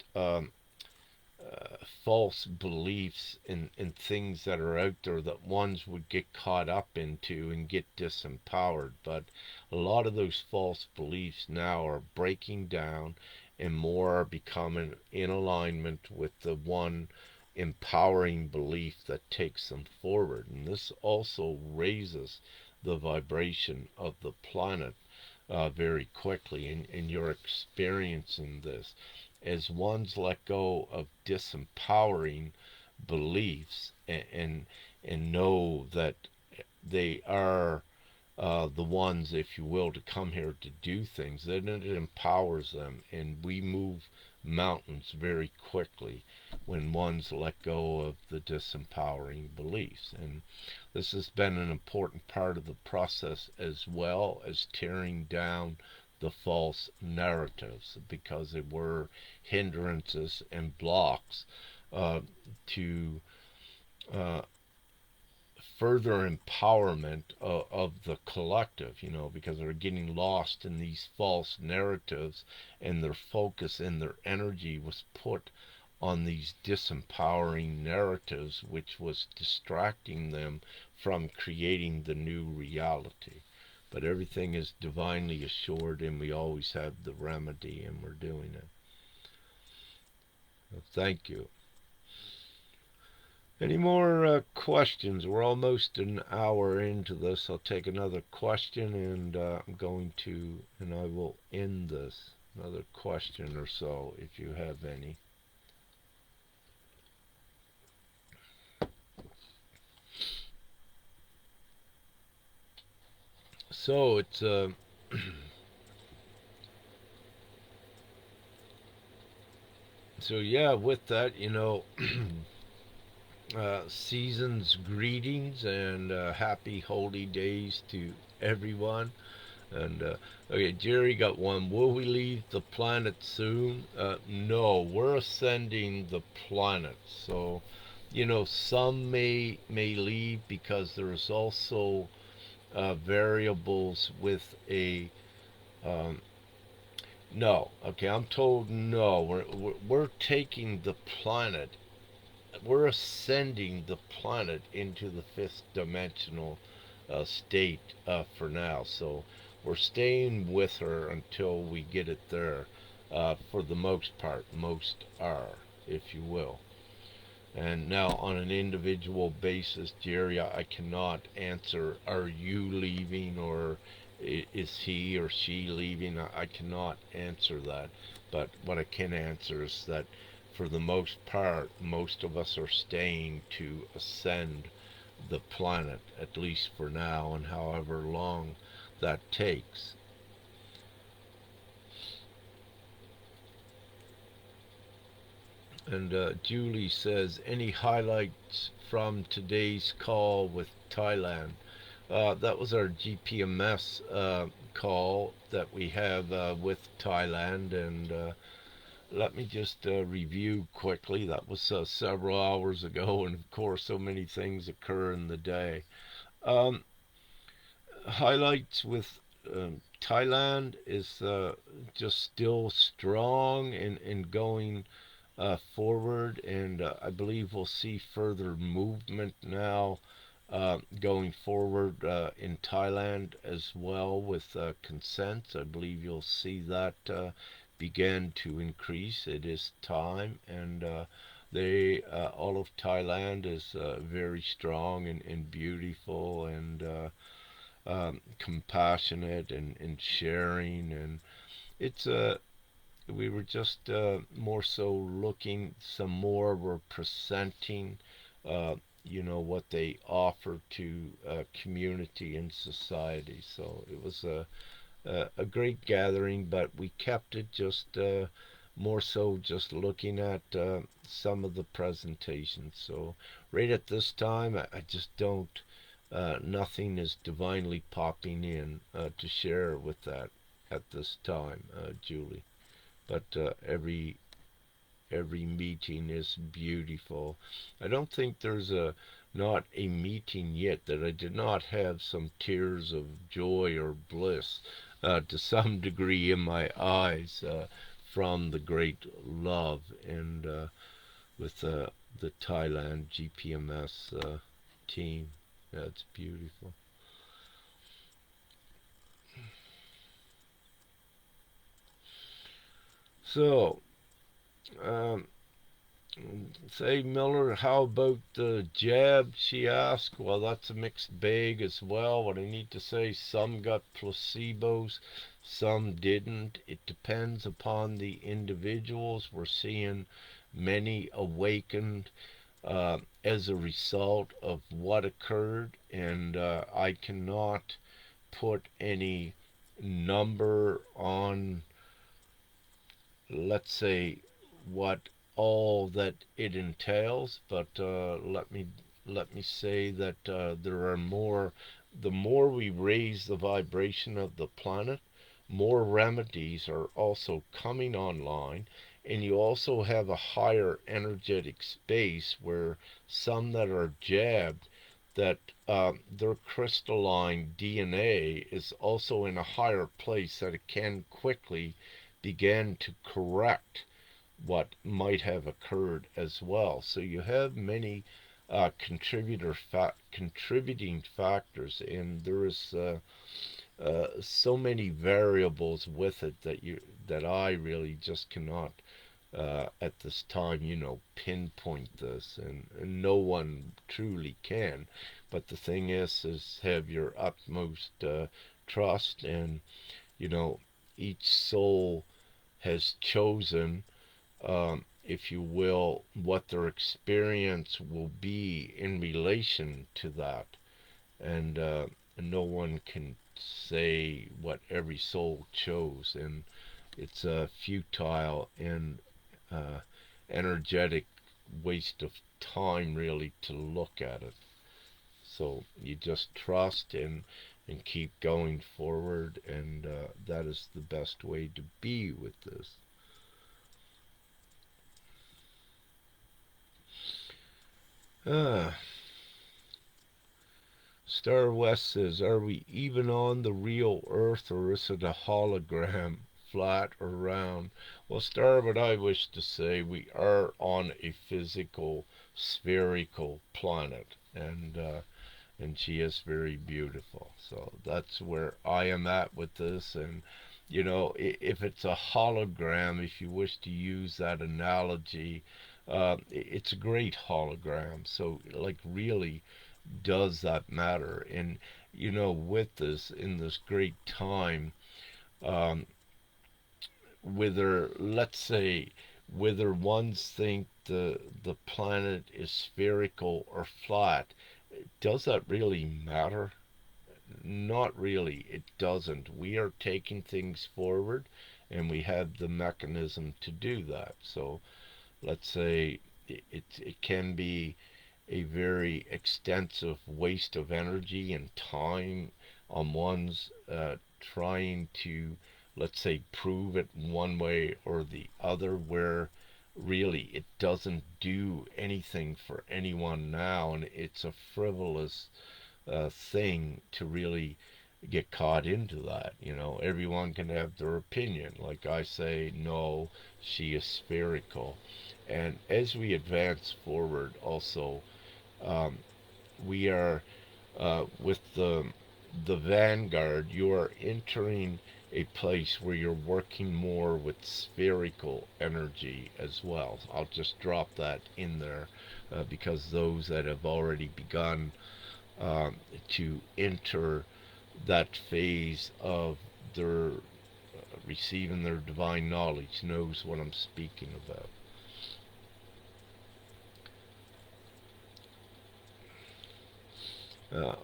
false beliefs in things that are out there that ones would get caught up into and get disempowered. But a lot of those false beliefs now are breaking down and more are becoming in alignment with the one empowering belief that takes them forward. And this also raises the vibration of the planet very quickly, and you're experiencing this as ones let go of disempowering beliefs and know that they are the ones, if you will, to come here to do things. Then it empowers them, and we move mountains very quickly when ones let go of the disempowering beliefs. And this has been an important part of the process, as well as tearing down the false narratives, because they were hindrances and blocks to uh, further empowerment of the collective, because they're getting lost in these false narratives, and their focus and their energy was put on these disempowering narratives, which was distracting them from creating the new reality. But everything is divinely assured, and we always have the remedy, and we're doing it. So thank you. Any more questions? We're almost an hour into this. I'll take another question, and I'm going to, and I will end this. another question or so if you have any. So it's so yeah, with that, season's greetings and happy holy days to everyone. And okay, Jerry got one. Will we leave the planet soon? No, we're ascending the planet. So, some may leave because there's also variables with a um, no. Okay, I'm told no. We're taking the planet. We're ascending the planet into the fifth dimensional state for now. So we're staying with her until we get it there. For the most part, most are, if you will. And now, on an individual basis, Jerry, I cannot answer, are you leaving or is he or she leaving? I cannot answer that. But what I can answer is that for the most part, most of us are staying to ascend the planet, at least for now, and however long that takes. And Julie says, any highlights from today's call with Thailand? That was our GPMS call that we have with Thailand. And let me just review quickly. That was several hours ago. And of course, so many things occur in the day. Um, Highlights with Thailand is just still strong and going forward, and I believe we'll see further movement now going forward in Thailand as well with consents. I believe you'll see that begin to increase. It is time, and all of Thailand is very strong and beautiful and compassionate and sharing, and it's we were just more so looking, some more were presenting uh, what they offer to community and society. So it was a great gathering, but we kept it just more so just looking at some of the presentations. So right at this time, I just don't nothing is divinely popping in to share with that at this time, Julie. But every meeting is beautiful. I don't think there's a not a meeting yet that I did not have some tears of joy or bliss to some degree in my eyes from the great love and with the Thailand GPMS team. That's beautiful. So, um, say, Miller, how about the jab? She asked. Well, that's a mixed bag as well. What I need to say, some got placebos, some didn't. It depends upon the individuals. We're seeing many awakened as a result of what occurred, and I cannot put any number on, let's say, what all that it entails, but let me say that there are more. The more we raise the vibration of the planet, more remedies are also coming online, and you also have a higher energetic space where some that are jabbed, that their crystalline DNA is also in a higher place that it can quickly begin to correct what might have occurred as well. So you have many contributing factors, and there is so many variables with it that I really just cannot at this time, pinpoint this, and no one truly can. But the thing is have your utmost trust, and you know, each soul. has chosen, if you will, what their experience will be in relation to that. And no one can say what every soul chose, and it's a futile and uh, energetic waste of time, really, to look at it. So you just trust and keep going forward, and that is the best way to be with this. Ah, Star West says, "Are we even on the real Earth, or is it a hologram, flat or round?" Well, Star, what I wish to say, we are on a physical, spherical planet, and she is very beautiful. So that's where I am at with this. And if it's a hologram, if you wish to use that analogy, it's a great hologram. So, like, really, does that matter? And with this, in this great time, um, whether, let's say, whether ones think the planet is spherical or flat, does that really matter? Not really. It doesn't. We are taking things forward, and we have the mechanism to do that. So let's say it can be a very extensive waste of energy and time on one's trying to, let's say, prove it one way or the other, where really it doesn't do anything for anyone now, and it's a frivolous thing to really get caught into that. Everyone can have their opinion. Like I say, no, she is spherical. And as we advance forward, also, um, we are with the vanguard. You are entering a place where you're working more with spherical energy as well. I'll just drop that in there because those that have already begun to enter that phase of their receiving their divine knowledge knows what I'm speaking about.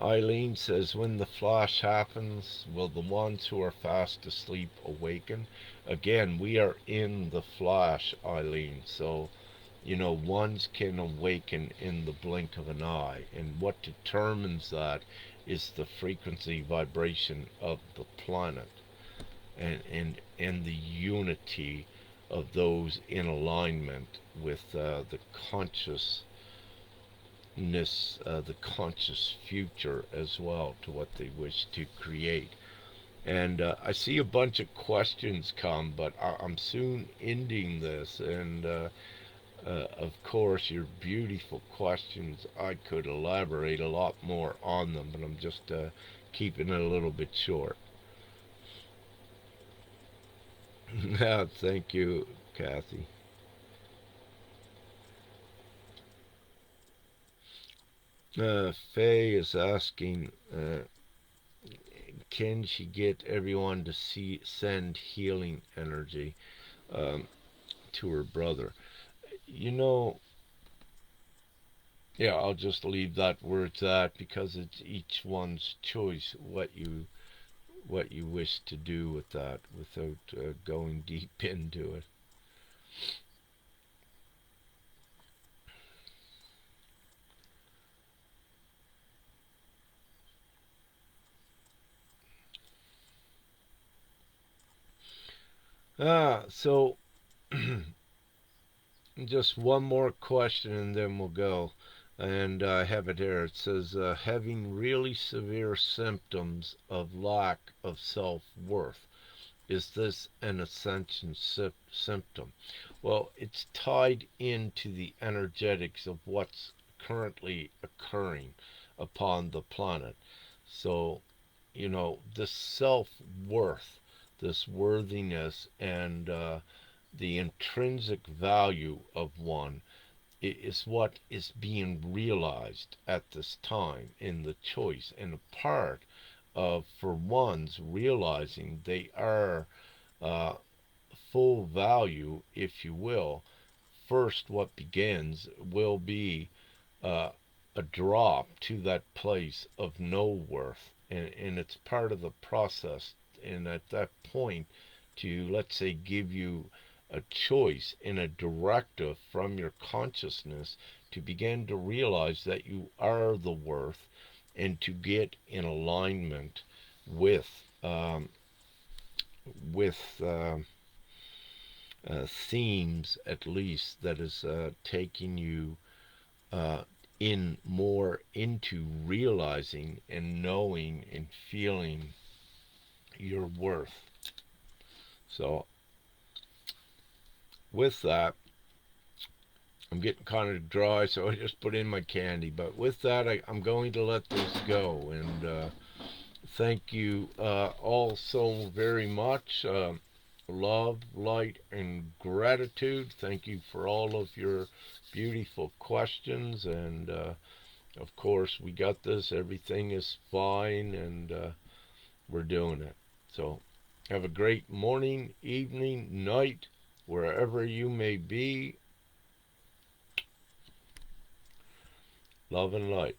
Eileen says, when the flash happens, will the ones who are fast asleep awaken? Again, we are in the flash, Eileen. So, ones can awaken in the blink of an eye. And what determines that is the frequency vibration of the planet, and the unity of those in alignment with the consciousness, the conscious future as well, to what they wish to create. And I see a bunch of questions come, but I'm soon ending this. And of course, your beautiful questions, I could elaborate a lot more on them, but I'm just keeping it a little bit short. Thank you, Kathy. Faye is asking, can she get everyone to send healing energy um, to her brother? You know, yeah, I'll just leave that where it's at, because it's each one's choice what you wish to do with that, without going deep into it. So just one more question and then we'll go. And I have it here. It says, having really severe symptoms of lack of self worth. Is this an ascension symptom? Well, it's tied into the energetics of what's currently occurring upon the planet. So, this self worth, this worthiness, and the intrinsic value of one is what is being realized at this time in the choice, and a part of, for one's realizing they are uh, full value, if you will, first what begins will be uh, a drop to that place of no worth. And it's part of the process. And at that point, to, let's say, give you a choice and a directive from your consciousness to begin to realize that you are the worth and to get in alignment with with themes, at least, that is taking you uh, in more into realizing and knowing and feeling your worth. So with that, I'm getting kind of dry, so I just put in my candy. But with that, I'm going to let this go. And thank you all so very much. Love, light, and gratitude. Thank you for all of your beautiful questions. And of course, we got this. Everything is fine, and we're doing it. So have a great morning, evening, night, wherever you may be. Love and light.